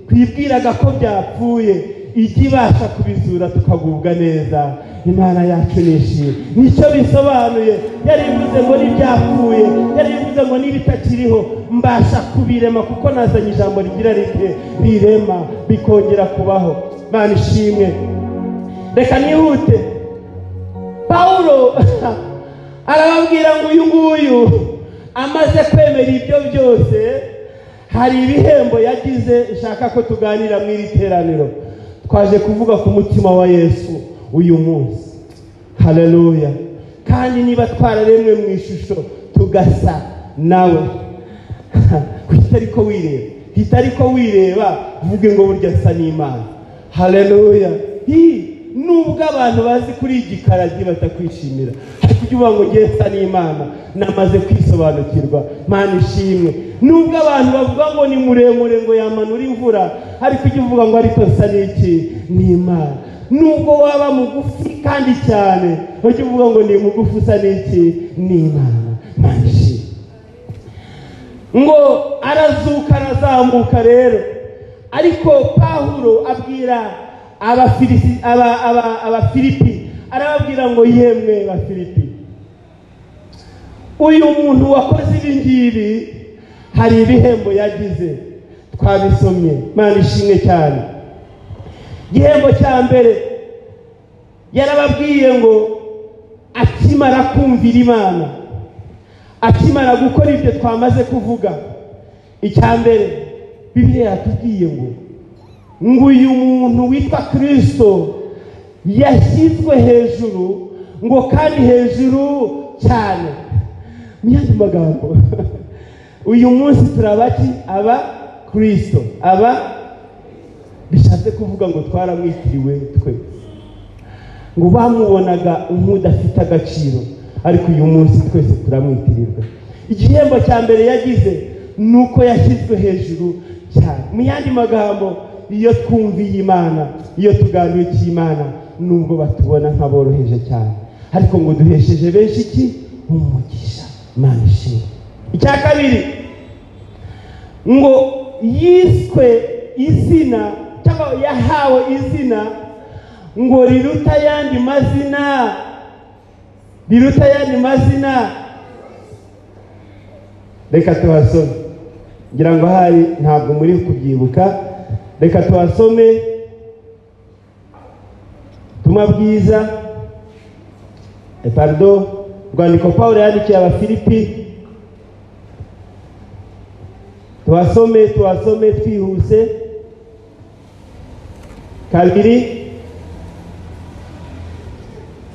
twibwiraga ko byapfuye, ijya ibasha kubizura tukagubwa neza. Imana yacu nishimye. Nicyo bisobanuye. Yari bivuze ngo n'ibyapfuye, yari bivuze ngo n'ibitakiriho mbasha kubirema, kuko nazanye ijambo rigira rite? Rirema, bikongera kubaho. Imana ishimwe. Reka nihute. Paulo arababwira ngo uyu nguyu amaze kwemera ibyo byose, hari ibihembo yagize. Nshaka ko tuganira mu iri teraniro. Twaje kuvuga ku mutima wa Yesu uyu munsi. haleluya. Kandi niba twararemwe mu ishusho tugasa nawe, hitariko wireba uvuge ngo burya asa n'Imana, haleluya. Nubwo abantu bazi kuri igikaragi batakwishimira, ariko ujye uvuga ngo ngiye asa n'Imana, namaze kwisobanukirwa, Mana ishimwe. Nubwo abantu bavuga ngo ni muremure ngo yamanura imvura, ariko ujye uvuga ngo ariko asa n'Imana. Nubwo waba mugufi kandi cyane, ujye uvuga ngo ni mugufi usa n'Imana, Mana ishimwe. Ngo arazuka arazamuka rero, ariko Pawulo abwira Abafilipi, arababwira ngo yemwe Bafilipi, uyu muntu wakoze ibi ngibi hari ibihembo yagize, twabisomye, Mana ishimwe cyane. Igihembo cya mbere yarababwiye ngo akimara kumvira Imana, akimara gukora ibyo twamaze kuvuga, icya mbere Bibiliya yatubwiye ngo uyu muntu witwa Kristo yashyizwe hejuru, ngo kandi hejuru cyane. Mu yandi magambo, uyu munsi turabaki aba Kristo, bishatse kuvuga ngo twaramwitiriwe twe, ngo bamubonaga nk'udafite agaciro, ariko uyu munsi twese turamwitirirwa. Igihembo cya mbere yagize nuko yashyizwe hejuru cyane. Mu yandi magambo, iyo twumviye Imana, iyo tuganiriye Imana, nubwo batubona nk'aboroheje cyane, ariko ngo duhesheje benshi iki? Umugisha, Mana ishimwe. Icya kabiri, ngo yiswe izina cyangwa yahawe izina ngo riruta yandi mazina. Reka tubasome, ngira ngo hari ntabwo muri kubyibuka. Reka tubasome ubutumwa bwiza, urwandiko Pawulo yandikiye Abafilipi. Tubasome twihuse. Kabiri,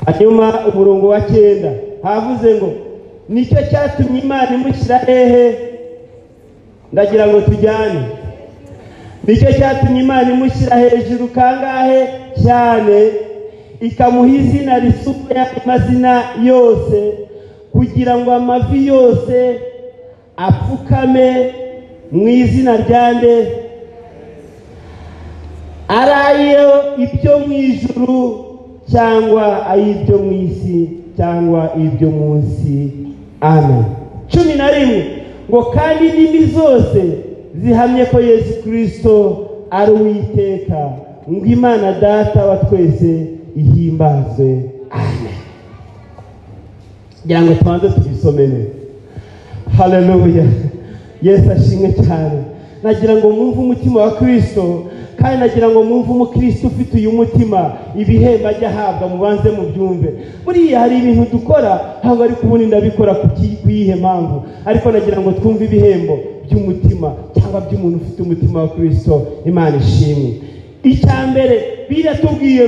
hanyuma umurongo wa 9 havuze ngo nicyo cyatumye Imana imushyira hehe? Ndagira ngo tujyane. Nicyo cyatumye Imana imushyira hejuru kangahe? Cyane, ikamuha izina risumba amazina yose, kugira ngo amavi yose apfukame mu izina ryande, arayo ibyo mu ijuru cyangwa ayibyo mu isi cyangwa ibyo munsi. Amen. 11 ngo kandi indimi zose zihamye ko Yesu Kristo ari Uwiteka, ngo Imana Data wa twese ihimbazwe. Amen. Ngira tubanze tubisomene. Haleluya. Yesu ashimwe cyane. Nagira ngo mwumve umutima wa Kristo, kandi nagira ngo mwumve umukristo ufite uyu mutima, ibihembo ajya ahabwa mubanze mu byumve. Buriya hari ibintu dukora ntabwo ari kubundi ndabikora kuyihe mpamvu, ariko nagira ngo twumve ibihembo by'umutima cyangwa by'umuntu ufite umutima wa Kristo. Imana ishimwe. Icya mbere biratubwiye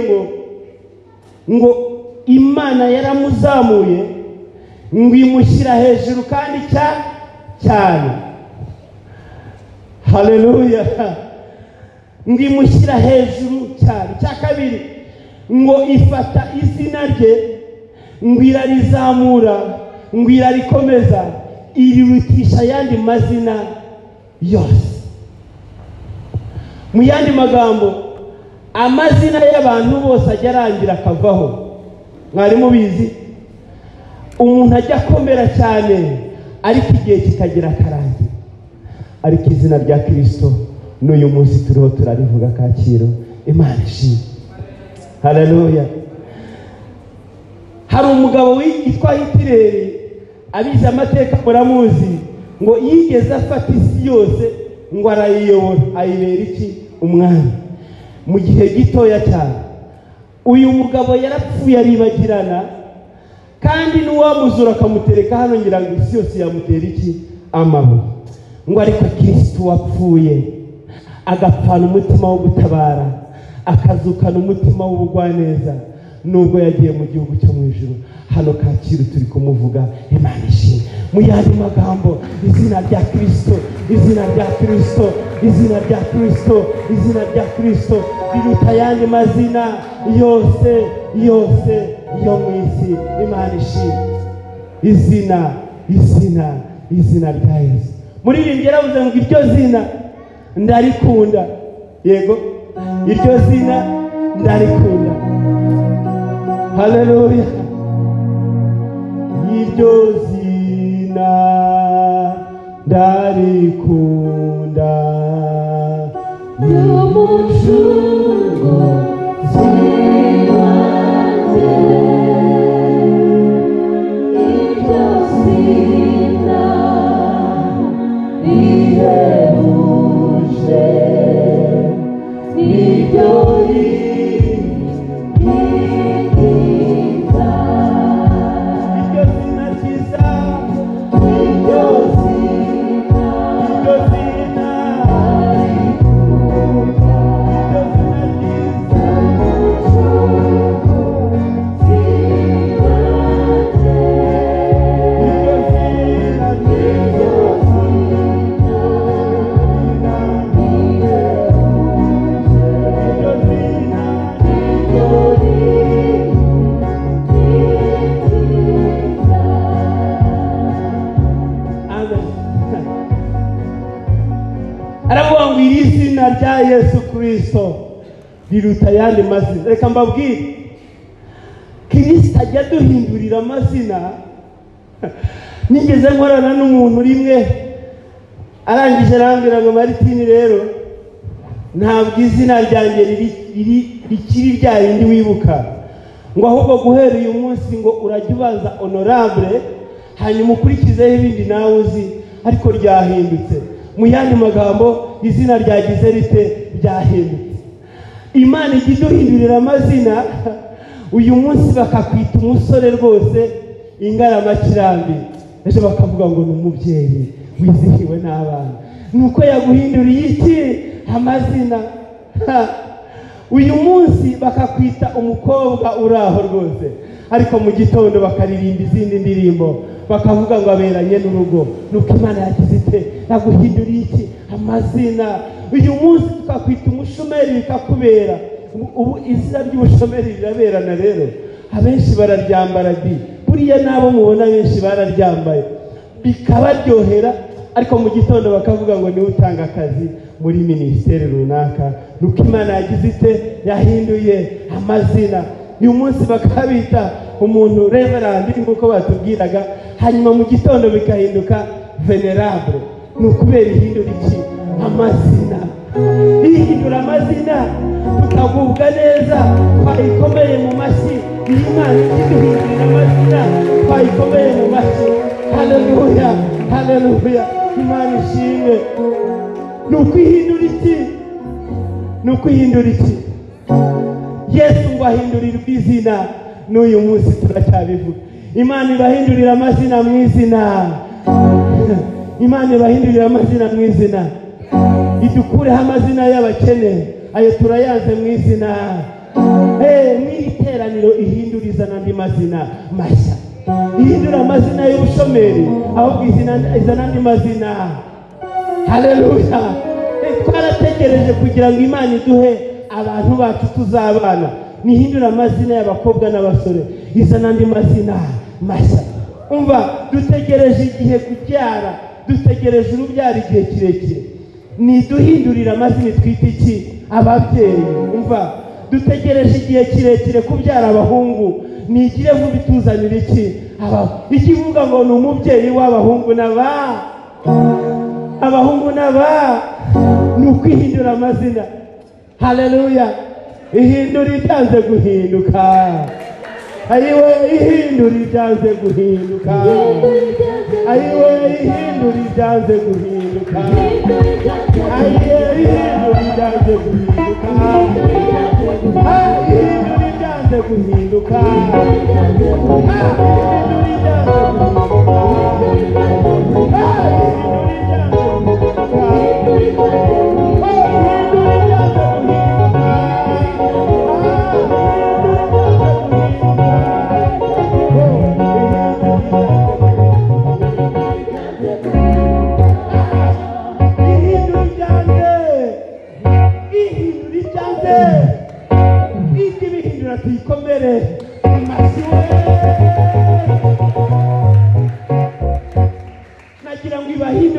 ngo Imana yaramuzamuye, ngo imushyira hejuru kandi cyane. Haleluya. Ngo imushyira hejuru cyane. Cya kabiri, ngo ifata izina rye, ngo irarizamura, ngo irarikomeza, irirutisha ayandi mazina yose. Mu yandi magambo, amazina y'abantu bose ajya arangira akavaho. Mwari mubizi, umuntu ajya akomera cyane, ariko igihe kikagira akarangira. Ariko izina rya Kristo n'uyu munsi turiho turarivuga Kacyiru. Imana ishimwe. Haleluya. Hari umugabo witwa Hitireri, abize amateka muramuzi, ngo yigeze afata isi yose ngo arayiyobora, ayibera iki? Umwami. Mu gihe gitoya cyane uyu mugabo yarapfuye aribagirana, kandi n'uwamuzura akamutereka hano ngira ngo isi yose yamutera iki? Amabuye. Ngo ariko Kristo wapfuye agapfana umutima wo gutabara, akazukana umutima w'ubugwaneza, nubwo yagiye mu gihugu cyo mu ijuru. Hano Kacyiru turi kumuvuga, Imana ishimwe. Mu yandi magambo, izina rya Kristo, izina rya Kristo, izina rya Kristo, izina rya Kristo riruta ayandi mazina yose yose yo mu isi. Imana ishimwe. Izina rya Yesu. Muririmbyi yaravuze ngo iryo zina ndarikunda. Yego, iryo zina ndarikunda. Haleluya. Iryo zina ndarikunda, y'umucungo ziwanjye. Iryo zina rihebuje, iryo rya Yesu Kristo riruta ayandi mazina. Reka mbabwire, Kristo ajya duhindurira amazina. Nigeze nkorana n'umuntu rimwe, arangije arambwira ngo Maritini, rero ntabwo izina ryanjye rikiri rya rindi wibuka, ngo ahubwo guhera uyu munsi ngo urajya ubaza honorable, hanyuma ukurikizeho ibindi nawe uzi, ariko ryahindutse. Mu yandi magambo, izina ryagize rite? Ryahindutse. Imana ijya iduhindurira amazina. Uyu munsi bakakwita umusore rwose Ingaramakirambi, ejo bakavuga ngo ni umubyeyi wizihiwe n'abana. Nuko yaguhinduriye iki? Amazina. Uyu munsi bakakwita umukobwa uraho rwose, ariko mu gitondo bakaririmba izindi ndirimbo, bakavuga ngo aberanye n'urugo. Nuko Imana yagize ite? Yaguhinduriye iki? Amazina. Uyu munsi tukakwita umushomeri bikakubera. Ubu izina ry'ubushomeri riraberana rero. Abenshi bararyambara di. Buriya nabo mubona benshi bararyambaye bikabaryohera, ariko mu gitondo bakavuga ngo niwe utanga akazi muri ministeri runaka. Nuko Imana yagize ite? Yahinduye amazina. Uyu munsi bakabita umuntu reverend nk'uko batubwiraga, hanyuma mu gitondo bikahinduka venerable. Ni ukubera ihindura iki? Amazina. Ihindura amazina tukagubwa neza, twayikomeye mu mashyi. Iyi Imana iduhindurira amazina, twayikomeye mu mashyi. Haleluya, haleluya. Imana ishimwe. Ni ukwihindura iki? Ni ukwihindura iki? Yesu ngo ahindurirwe izina, n'uyu munsi turacyabivuga. Imana ibahindurira amazina mu izina. Imana ibahindurira amazina mu izina. Idukureho amazina y'abakene, ayo turayanze mu izina. Mu iteraniro ihinduriza n'andi mazina mashya. Ihindura amazina y'ubushomeri, ahubwo izana andi mazina. Haleluya. Twarategereje kugira ngo Imana iduhe abantu bacu tuzabana. Nihindura amazina y'abakobwa n'abasore, izana andi mazina mashya. Umva, dutegereje igihe kubyara, dutegereje urubyaro igihe kirekire. Niduhindurira amazina twita iki? Ababyeyi. Umva, dutegereje igihe kirekire kubyara abahungu. Nigire vuba ituzanira iki? Ikivuga ngo ni umubyeyi w'abahungu abahungu n'aba. Ni ukwihindura amazina. Haleluya. Ihindura ibyanze guhinduka. Ayiwe ihindura ibyanze guhinduka. Ayiwe ihindura ibyanze guhinduka. Ayiwe ihindura ibyanze guhinduka. Ihindura ibyanze guhinduka.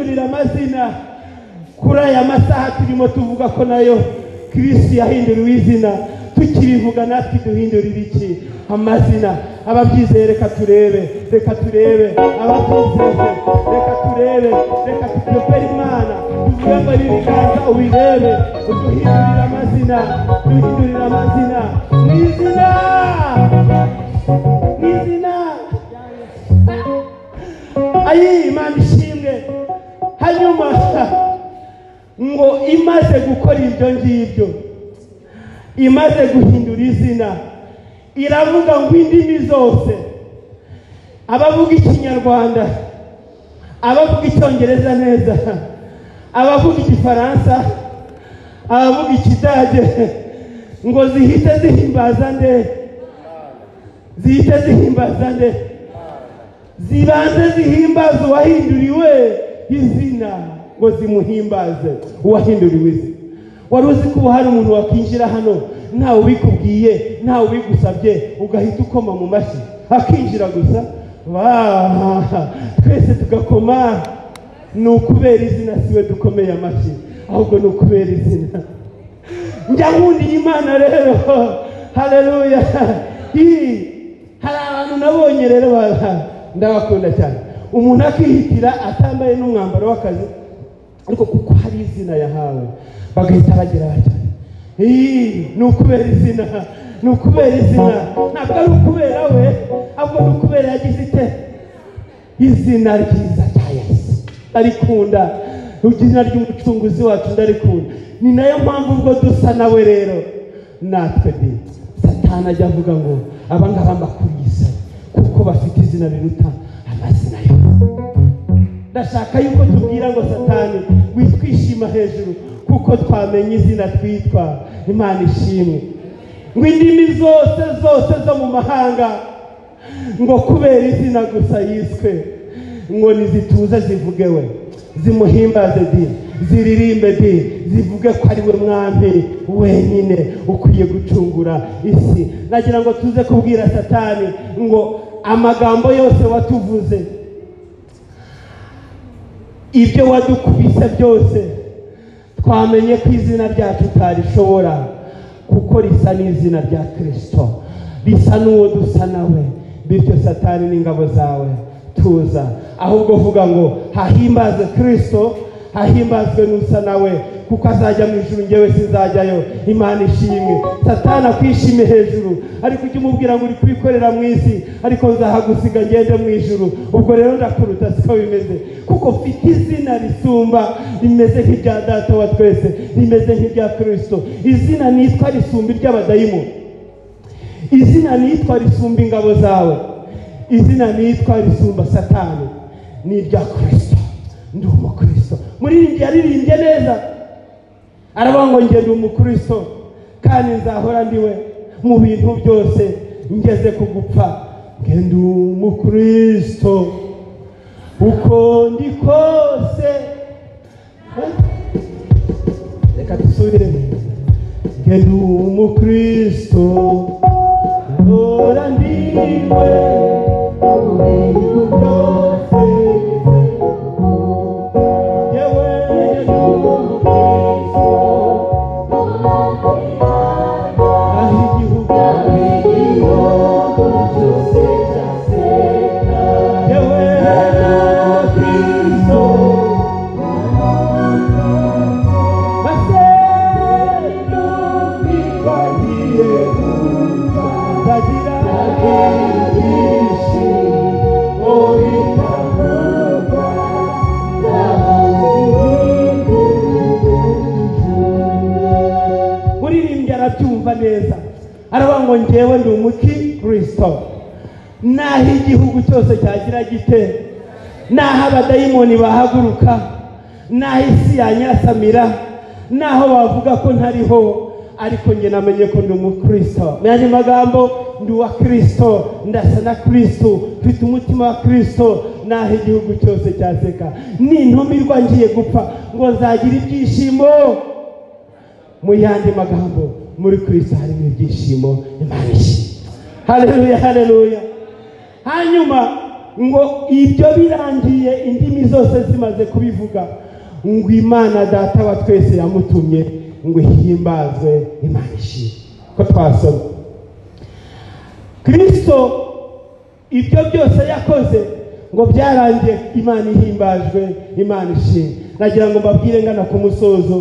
kuduhindurira amazina kuri aya masaha turimo tuvuga ko nayo Kristo yahinduriwe izina, tukirivuga natwe duhindurira iki amazina. Ababyizeye reka turebe, ababyizeye reka turebe, reka tutopere Imana, tuvuge ngo n'ibiganza ubirebe, uduhindurira amazina, duhindurira amazina n'izina ayi Imana ishimwe. Hanyuma ngo imaze gukora ibyo ngibyo, imaze guhindura izina, iravuga ngo indimi zose, abavuga ikinyarwanda, abavuga icyongereza neza, abavuga igifaransa, abavuga ikidage, ngo zihite zihimbaza nde, zibanze zihimbaza uwahinduriwe izina, ngo zimuhimbaze uwahinduriwe izina. Wari uzi ko hari umuntu wakinjira hano ntawe ubikubwiye, ntawe ubigusabye, ugahita ukoma mu mashyi akinjira gusa? Twese tugakoma. Ni ukubera izina, siwe dukomeye amashyi, ahubwo ni ukubera izina. Njya nkundiye Imana rero, haleluya. Hari abantu nabonye rero ndabakunda cyane, umuntu akihitira atambaye n'umwambaro w'akazi, ariko kuko hari izina yahawe bagahita bagira bati ni ukubera izina, ni ukubera izina. Ntabwo ari ukubera we, ahubwo ni ukubera yagize ite izina ryiza rya Yesu. Arikunda izina ry'umucunguzi wacu, ndarikunda. Ni nayo mpamvu ubwo dusa nawe rero natwe Satani ajya avuga ngo abangaba mbakurisa kuko bafite izina riruta amazina yose. Ndashaka yuko tubwira ngo Satani witwishima hejuru kuko twamenye izina twitwa. Imana ishimwe. Ngo indimi zose zo mu mahanga, ngo kubera izina gusa yiswe, ngo nizituze zivugewe, zimuhimbaze ziririmbe zivuge ko ari we mwami wenyine ukwiye gucungura isi. Nagira ngo tuze kubwira Satani ngo amagambo yose watuvuze, ibyo wadukubise byose, twamenye ko izina ryacu utarishobora, kuko risa n'izina rya Kristo, risa n'uwo dusa nawe. Bityo Satani n'ingabo zawe tuza, ahubwo vuga ngo hahimbaze Kristo, hahimbazwe n'usa nawe, kuko azajya mu ijuru, njyewe sinzajyayo. Imana ishimwe. Satani akwishime hejuru, ariko ujye umubwira ngo uri kubikorera mu isi, ariko nzahagusiga ngende mu ijuru. Ubwo rero ndakuruta, siko bimeze, kuko mfite izina risumba, rimeze nk'irya Data wa twese, rimeze nk'irya Kristo. Izina nitwa risumba iry'abadayimoni, izina nitwa risumba ingabo zawe, izina nitwa risumba Satani, ni irya Kristo. Ndi umukristo. Muririmbyi yaririmbye neza, aravuga ngo njye ndi umukristo kandi nzahora ndiwe mu bintu byose ngeze kugupfa. Njye ndi umukristo uko ndi kose. Reka dusubire. Njye ndi umukristo ora ndiwe mu bintu byose. Neza aravuga ngo njyewe ndi umukristo, naho igihugu cyose cyagira gite, naho abadayimoni bahaguruka, naho isi yanyasamira, naho bavuga ko ntariho, ariko njye namenye ko ndi umukristo. Mu yandi magambo, ndi uwa Kristo, ndasa na Kristo, mfite umutima wa Kristo. Naho igihugu cyose cyaseka, nintumirwa ngiye gupfa, ngo nzagira ibyishimo. Mu yandi magambo, muri Kristo harimo ibyishimo. Imana ishimwe. Haleluya, haleluya. Hanyuma ngo ibyo birangiye, indimi zose zimaze kubivuga ngo Imana data wa twese yamutumye ngo himbazwe Imana ishimwe. Ko twasoma Kristo ibyo byose yakoze ngo byarangiye Imana ihimbajwe Imana ishimwe. Nagira ngo mbabwire ngana ku musozo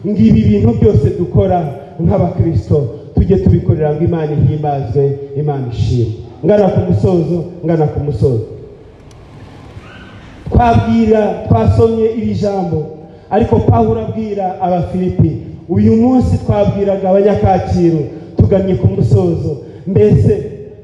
ngo ibi bintu byose dukora nk'abakristo tujye tubikorera ngo Imana ihimbazwe Imana ishimwe. Ngana ku musozo twasomye iri jambo ariko Pawulo abwira Abafilipi, uyu munsi twabwiraga Abanyakaciro tuganye ku musozo.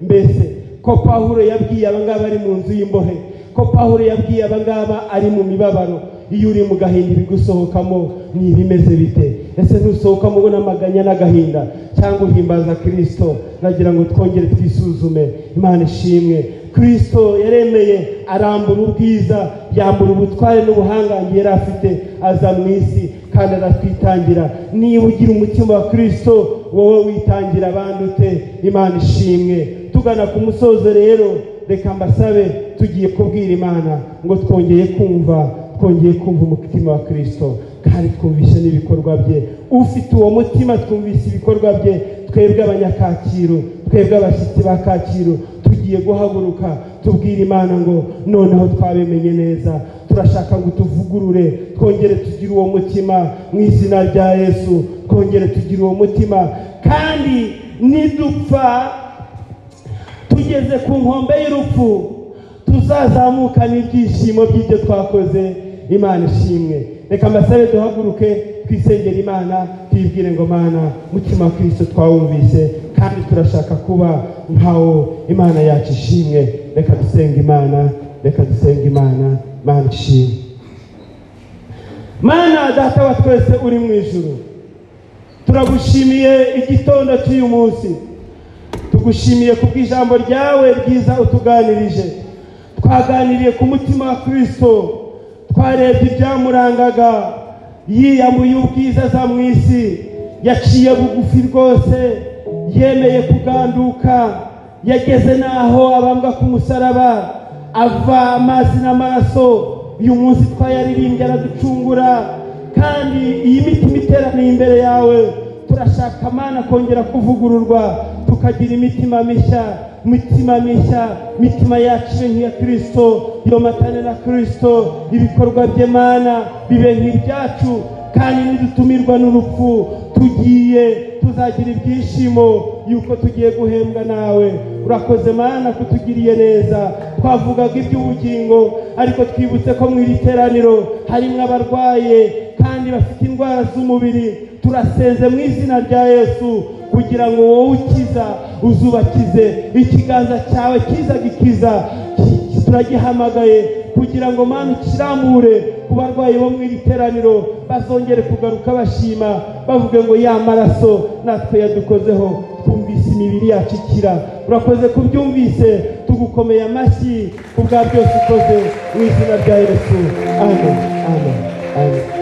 Mbese ko Pawulo yabwiye abangaba ari mu nzu y'imbohe, ko Pawulo yabwiye abangaba ari mu mibabaro, iyo uri mu gahinda bigusohokamo ni bimeze bite? Ese ntusohokamo ubona amaganya n'agahinda cyangwa uhimbaza Kristo? Nagira ngo twongere twisuzume. Imana ishimwe. Kristo yaremeye arambura ubwiza, yambura ubutware n'ubuhangange yari afite, aza mu isi kandi aratwitangira. Niba ugira umutima wa Kristo, wowe witangira abandi ute? Imana ishimwe. Tugana ku musozo rero, reka mbasabe tugiye kubwira Imana ngo twongeye kumva umutima wa Kristo kandi twumvise n'ibikorwa bye. Ufite uwo mutima twumvise ibikorwa bye. Twebwe Abanyakaciro, twebwe abashyitsi ba Kaciro, tugiye guhaguruka tubwira Imana ngo noneho twabimenye neza, turashaka ngo tuvugurure, twongere tugire uwo mutima mu izina rya Yesu. Twongere tugire uwo mutima, kandi nidupfa tugeze ku nkombe y'urupfu tuzazamukana ibyishimo by'ibyo twakoze. Imana ishimwe. Reka mbasabe duhaguruke twisengera Imana, tuyibwire ngo Mana, mutima wa Kristo twawumvise kandi turashaka kuba nkawo. Imana yacu ishimwe. Reka dusenge Imana. Mana ishimwe. Mana data wa twese uri mu ijuru, turagushimiye igitondo cy'uyu munsi, tugushimiye kubw'ijambo ryawe ryiza utuganirije. Twaganiriye ku mutima wa Kristo, twarebye ibyamurangaga, yiyambuye ubwiza aza mu isi, yaciye bugufi rwose, yemeye kuganduka, yageze naho abambwa ku musaraba, ava amazi n'amaraso. Uyu munsi twayaririmbye araducungura, kandi iyi mitima iteraniye imbere yawe turashaka Mana kongera kuvugururwa, tukagira imitima mitima yacu nk'iya Kristo, yomatane na Kristo. Ibikorwa bye Mana bibe nk'ibyacu, kandi nidutumirwa n'urupfu tuzagira ibyishimo yuko tugiye guhembwa nawe. Urakoze Mana kutugiriye neza. Twavugaga iby'ubugingo ariko twibutse ko mu iri teraniro harimo abarwaye kandi bafite indwara z'umubiri. Turasenze mu izina rya Yesu kugira ngo wowe ukiza uzubakize, ikiganza cyawe kiza gikiza. Turagihamagaye kugira ngo Mana ukiramure ku barwayi bo mu iri teraniro, bazongere kugaruka bashima, bavuge ngo ya maraso natwe yadukozeho, twumvise imibiri yacu ikira. Urakoze kubyumvise, tugukomeye amashyi kubwa byose ukoze mu izina rya Yesu. Amen.